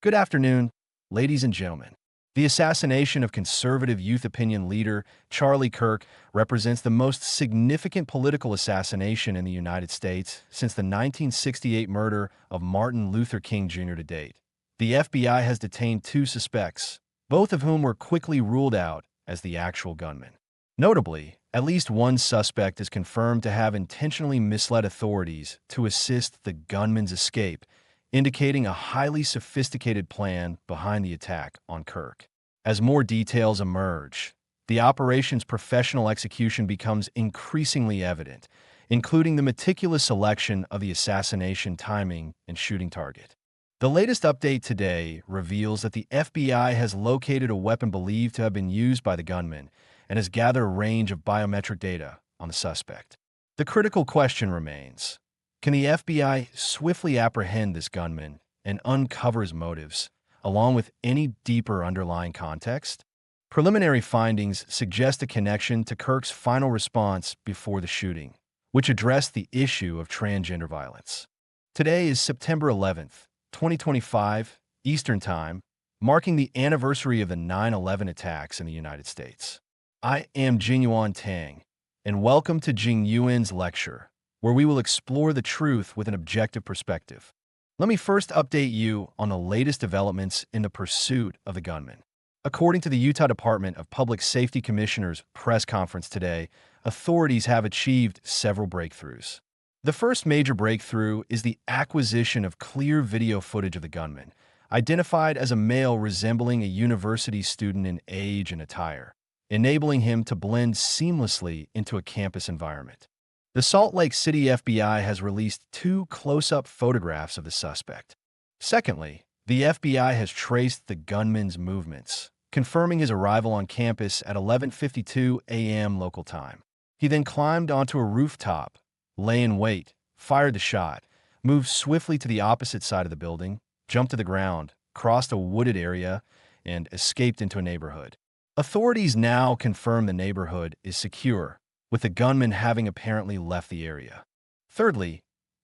Good afternoon, ladies and gentlemen. The assassination of conservative youth opinion leader Charlie Kirk represents the most significant political assassination in the United States since the 1968 murder of Martin Luther King Jr. to date. The FBI has detained two suspects, both of whom were quickly ruled out as the actual gunman. Notably, at least one suspect is confirmed to have intentionally misled authorities to assist the gunman's escape, indicating a highly sophisticated plan behind the attack on Kirk. As more details emerge, the operation's professional execution becomes increasingly evident, including the meticulous selection of the assassination timing and shooting target. The latest update today reveals that the FBI has located a weapon believed to have been used by the gunman and has gathered a range of biometric data on the suspect. The critical question remains: can the FBI swiftly apprehend this gunman and uncover his motives, along with any deeper underlying context? Preliminary findings suggest a connection to Kirk's final response before the shooting, which addressed the issue of transgender violence. Today is September 11th, 2025, Eastern Time, marking the anniversary of the 9/11 attacks in the United States. I am Jingyuan Tang, and welcome to Jing Yuan's lecture, where we will explore the truth with an objective perspective. Let me first update you on the latest developments in the pursuit of the gunman. According to the Utah Department of Public Safety Commissioner's press conference today, authorities have achieved several breakthroughs. The first major breakthrough is the acquisition of clear video footage of the gunman, identified as a male resembling a university student in age and attire, enabling him to blend seamlessly into a campus environment. The Salt Lake City FBI has released two close-up photographs of the suspect. Secondly, the FBI has traced the gunman's movements, confirming his arrival on campus at 11:52 a.m. local time. He then climbed onto a rooftop, lay in wait, fired the shot, moved swiftly to the opposite side of the building, jumped to the ground, crossed a wooded area, and escaped into a neighborhood. Authorities now confirm the neighborhood is secure, with the gunman having apparently left the area. Thirdly,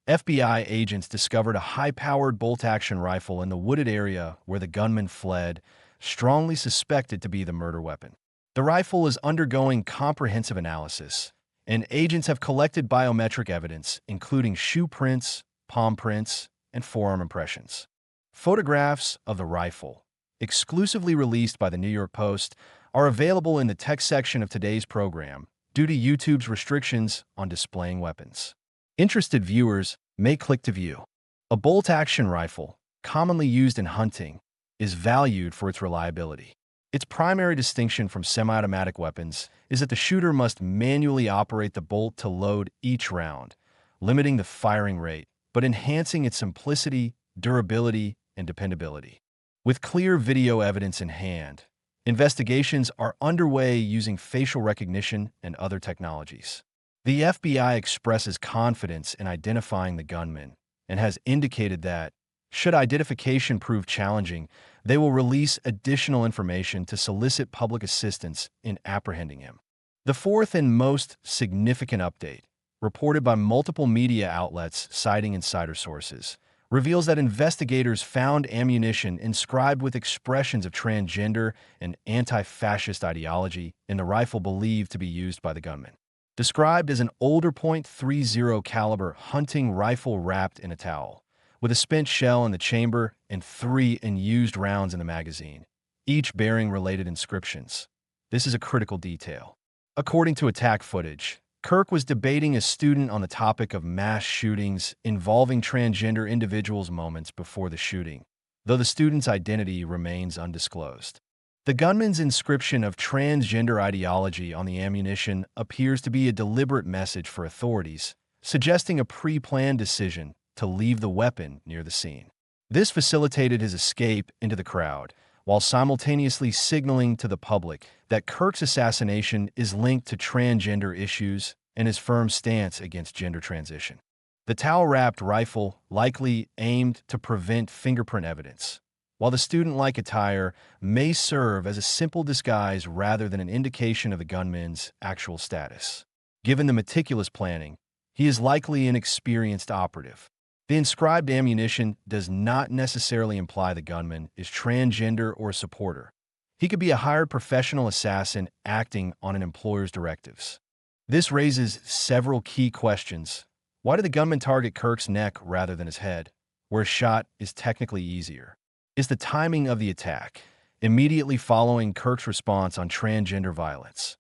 FBI agents discovered a high-powered bolt-action rifle in the wooded area where the gunman fled, strongly suspected to be the murder weapon. The rifle is undergoing comprehensive analysis, and agents have collected biometric evidence, including shoe prints, palm prints, and forearm impressions. Photographs of the rifle, exclusively released by the New York Post, are available in the text section of today's program due to YouTube's restrictions on displaying weapons. Interested viewers may click to view. A bolt-action rifle, commonly used in hunting, is valued for its reliability. Its primary distinction from semi-automatic weapons is that the shooter must manually operate the bolt to load each round, limiting the firing rate, but enhancing its simplicity, durability, and dependability. With clear video evidence in hand, investigations are underway using facial recognition and other technologies. The FBI expresses confidence in identifying the gunman and has indicated that, should identification prove challenging, they will release additional information to solicit public assistance in apprehending him. The fourth and most significant update, reported by multiple media outlets citing insider sources, reveals that investigators found ammunition inscribed with expressions of transgender and anti-fascist ideology in the rifle believed to be used by the gunman. Described as an older .30 caliber hunting rifle wrapped in a towel, with a spent shell in the chamber and 3 unused rounds in the magazine, each bearing related inscriptions. This is a critical detail. According to attack footage, Kirk was debating a student on the topic of mass shootings involving transgender individuals moments before the shooting, though the student's identity remains undisclosed. The gunman's inscription of transgender ideology on the ammunition appears to be a deliberate message for authorities, suggesting a pre-planned decision to leave the weapon near the scene. This facilitated his escape into the crowd, while simultaneously signaling to the public that Kirk's assassination is linked to transgender issues and his firm stance against gender transition. The towel-wrapped rifle likely aimed to prevent fingerprint evidence, while the student-like attire may serve as a simple disguise rather than an indication of the gunman's actual status. Given the meticulous planning, he is likely an experienced operative. The inscribed ammunition does not necessarily imply the gunman is transgender or a supporter. He could be a hired professional assassin acting on an employer's directives. This raises several key questions. Why did the gunman target Kirk's neck rather than his head, where a shot is technically easier? Is the timing of the attack, immediately following Kirk's response on transgender violence,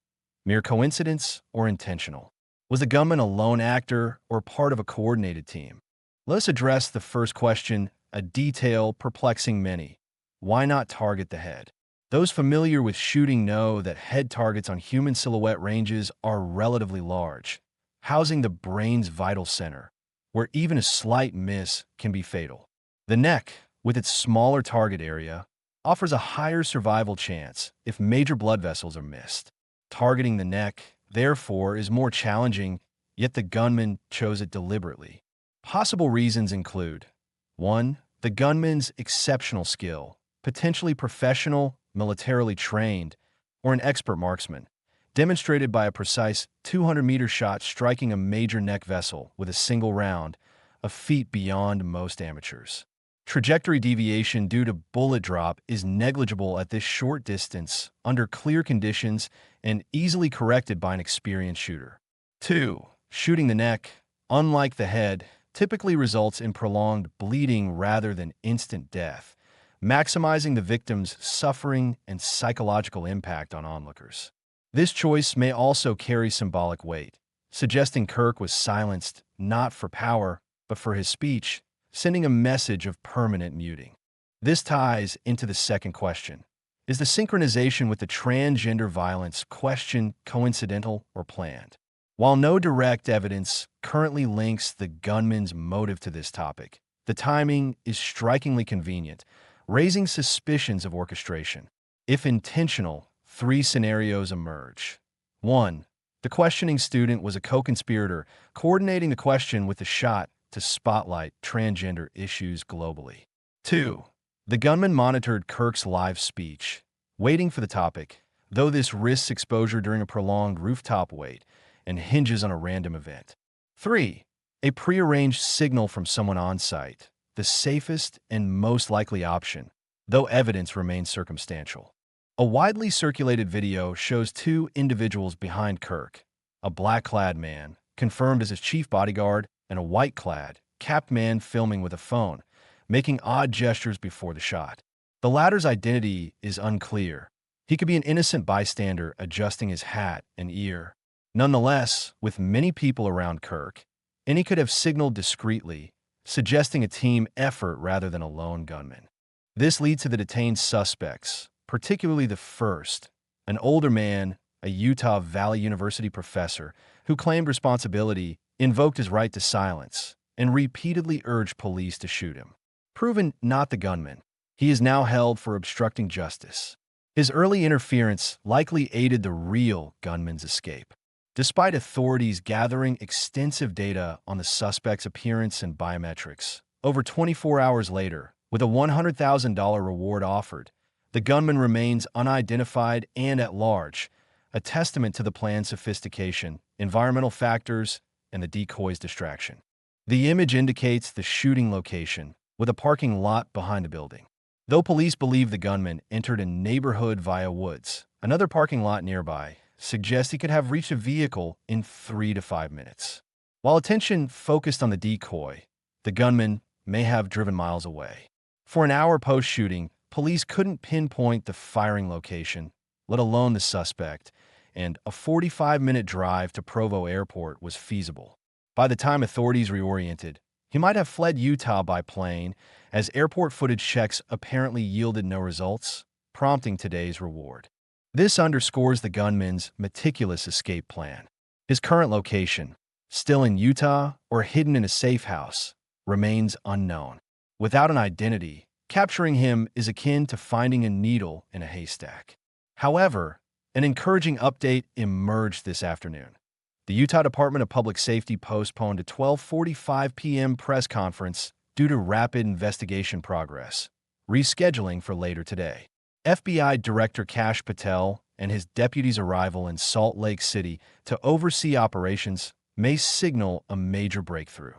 mere coincidence or intentional? Was the gunman a lone actor or part of a coordinated team? Let us address the first question, a detail perplexing many. Why not target the head? Those familiar with shooting know that head targets on human silhouette ranges are relatively large, housing the brain's vital center, where even a slight miss can be fatal. The neck, with its smaller target area, offers a higher survival chance if major blood vessels are missed. Targeting the neck, therefore, is more challenging, yet the gunman chose it deliberately. Possible reasons include 1. The gunman's exceptional skill, potentially professional, militarily trained, or an expert marksman, demonstrated by a precise 200-meter shot striking a major neck vessel with a single round, a feat beyond most amateurs. Trajectory deviation due to bullet drop is negligible at this short distance under clear conditions and easily corrected by an experienced shooter. 2. Shooting the neck, unlike the head, typically results in prolonged bleeding rather than instant death, maximizing the victim's suffering and psychological impact on onlookers. This choice may also carry symbolic weight, suggesting Kirk was silenced not for power, but for his speech, sending a message of permanent muting. This ties into the second question. Is the synchronization with the transgender violence question coincidental or planned? While no direct evidence currently links the gunman's motive to this topic, the timing is strikingly convenient, raising suspicions of orchestration. If intentional, 3 scenarios emerge. 1. The questioning student was a co-conspirator, coordinating the question with the shot to spotlight transgender issues globally. 2. The gunman monitored Kirk's live speech, waiting for the topic, though this risks exposure during a prolonged rooftop wait and hinges on a random event. 3. A prearranged signal from someone on site, the safest and most likely option, though evidence remains circumstantial. A widely circulated video shows 2 individuals behind Kirk, a black-clad man, confirmed as his chief bodyguard, and a white-clad, capped man filming with a phone, making odd gestures before the shot. The latter's identity is unclear. He could be an innocent bystander adjusting his hat and ear. Nonetheless, with many people around Kirk, and he could have signaled discreetly, suggesting a team effort rather than a lone gunman. This leads to the detained suspects, particularly the first, an older man, a Utah Valley University professor, who claimed responsibility, invoked his right to silence, and repeatedly urged police to shoot him. Proven not the gunman, he is now held for obstructing justice. His early interference likely aided the real gunman's escape. Despite authorities gathering extensive data on the suspect's appearance and biometrics, over 24 hours later, with a $100,000 reward offered, the gunman remains unidentified and at large, a testament to the plan's sophistication, environmental factors, and the decoy's distraction. The image indicates the shooting location, with a parking lot behind the building. Though police believe the gunman entered a neighborhood via woods, another parking lot nearby suggests he could have reached a vehicle in 3 to 5 minutes. While attention focused on the decoy, the gunman may have driven miles away. For an hour post-shooting, police couldn't pinpoint the firing location, let alone the suspect, and a 45-minute drive to Provo Airport was feasible. By the time authorities reoriented, he might have fled Utah by plane, as airport footage checks apparently yielded no results, prompting today's reward. This underscores the gunman's meticulous escape plan. His current location, still in Utah or hidden in a safe house, remains unknown. Without an identity, capturing him is akin to finding a needle in a haystack. However, an encouraging update emerged this afternoon. The Utah Department of Public Safety postponed a 12:45 p.m. press conference due to rapid investigation progress, rescheduling for later today. FBI Director Kash Patel and his deputy's arrival in Salt Lake City to oversee operations may signal a major breakthrough.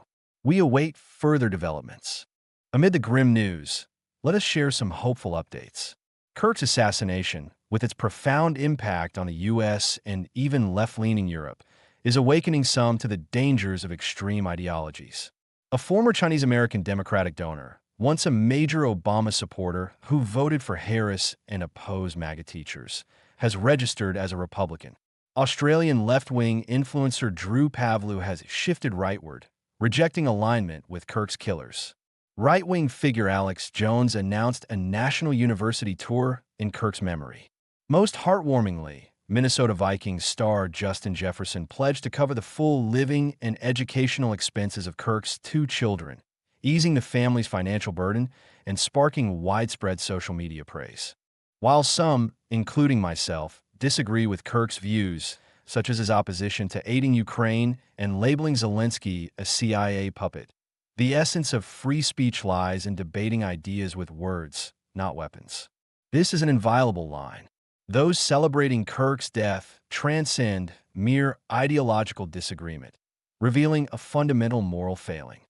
We await further developments. Amid the grim news, let us share some hopeful updates. Kirk's assassination, with its profound impact on the U.S. and even left-leaning Europe, is awakening some to the dangers of extreme ideologies. A former Chinese-American Democratic donor, once a major Obama supporter who voted for Harris and opposed MAGA teachers, has registered as a Republican. Australian left-wing influencer Drew Pavlou has shifted rightward, rejecting alignment with Kirk's killers. Right-wing figure Alex Jones announced a national university tour in Kirk's memory. Most heartwarmingly, Minnesota Vikings star Justin Jefferson pledged to cover the full living and educational expenses of Kirk's two children, easing the family's financial burden and sparking widespread social media praise. While some, including myself, disagree with Kirk's views, such as his opposition to aiding Ukraine and labeling Zelensky a CIA puppet, the essence of free speech lies in debating ideas with words, not weapons. This is an inviolable line. Those celebrating Kirk's death transcend mere ideological disagreement, revealing a fundamental moral failing.